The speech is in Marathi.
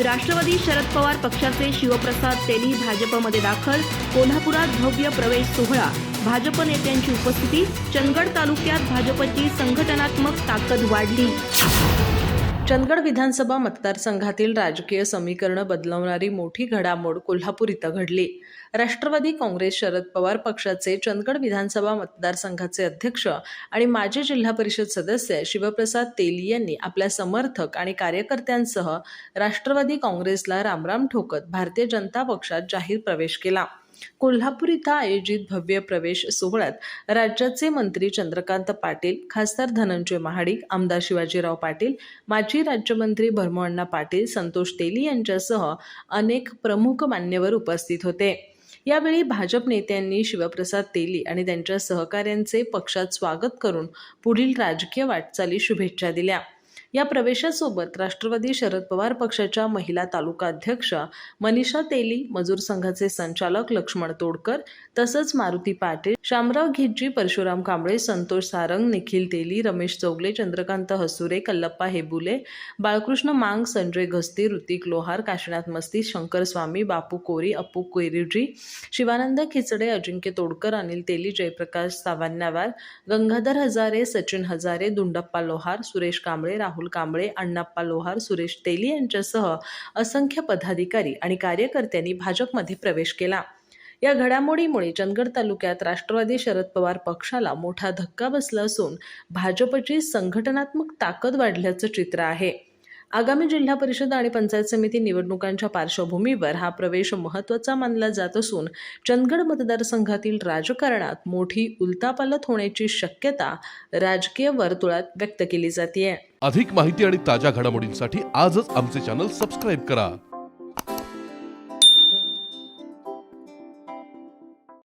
राष्ट्रवादी शरद पवार पक्षाचे शिवप्रसाद तेली भाजपमध्ये दाखल. कोल्हापुरात भव्य प्रवेश सोहळा. भाजप नेत्यांची उपस्थिती. चंदगड तालुक्यात भाजपची संघटनात्मक ताकद वाढली. चंदगड विधानसभा मतदारसंघातील राजकीय समीकरण बदलवणारी मोठी घडामोड कोल्हापूर इथं घडली. राष्ट्रवादी काँग्रेस शरद पवार पक्षाचे चंदगड विधानसभा मतदारसंघाचे अध्यक्ष आणि माजी जिल्हा परिषद सदस्य शिवप्रसाद तेली यांनी आपल्या समर्थक आणि कार्यकर्त्यांसह राष्ट्रवादी काँग्रेसला रामराम ठोकत भारतीय जनता पक्षात जाहीर प्रवेश केला. कोल्हापूर इथं आयोजित भव्य प्रवेश सोहळ्यात राज्याचे मंत्री चंद्रकांत पाटील, खासदार धनंजय महाडिक, आमदार शिवाजीराव पाटील, माजी राज्यमंत्री भरमोअण्णा पाटील, संतोष तेली यांच्यासह अनेक प्रमुख मान्यवर उपस्थित होते. यावेळी भाजप नेत्यांनी शिवप्रसाद तेली आणि त्यांच्या सहकाऱ्यांचे पक्षात स्वागत करून पुढील राजकीय वाटचाली शुभेच्छा दिल्या. या प्रवेशासोबत राष्ट्रवादी शरद पवार पक्षाच्या महिला तालुका अध्यक्ष मनीषा तेली, मजूर संघाचे संचालक लक्ष्मण तोडकर, तसंच मारुती पाटील, शामराव घिज्जी, परशुराम कांबळे, संतोष सारंग, निखिल तेली, रमेश चौगले, चंद्रकांत हसुरे, कल्लप्पा हेबुले, बाळकृष्ण मांग, संजय घस्ती, ऋतिक लोहार, काशीनाथ मस्ती, शंकर स्वामी, बापू कोरी, अप्पू कोयरिजी, शिवानंद खिचडे, अजिंक्य तोडकर, अनिल तेली, जयप्रकाश सावन्यावार, गंगाधर हजारे, सचिन हजारे, दुंडप्पा लोहार, सुरेश कांबळे, राहुल कांबळे, अण्णाप्पा लोहार, सुरेश तेली यांच्यासह असंख्य पदाधिकारी आणि कार्यकर्त्यांनी भाजपमध्ये प्रवेश केला. या घडामोडीमुळे चंदगड तालुक्यात राष्ट्रवादी शरद पवार पक्षाला मोठा धक्का बसला असून भाजपची संघटनात्मक ताकद वाढल्याचं चित्र आहे. आगामी जिल्हा परिषद आणि पंचायत समिती निवडणुकांच्या पार्श्वभूमीवर हा प्रवेश महत्त्वाचा मानला जात असून चंदगड मतदारसंघातील राजकारणात मोठी उलथापालथ होण्याची शक्यता राजकीय वर्तुळात व्यक्त केली जाते. अधिक माहिती आणि ताज्या घडामोडींसाठी आजच आमचे चॅनल सबस्क्राईब करा.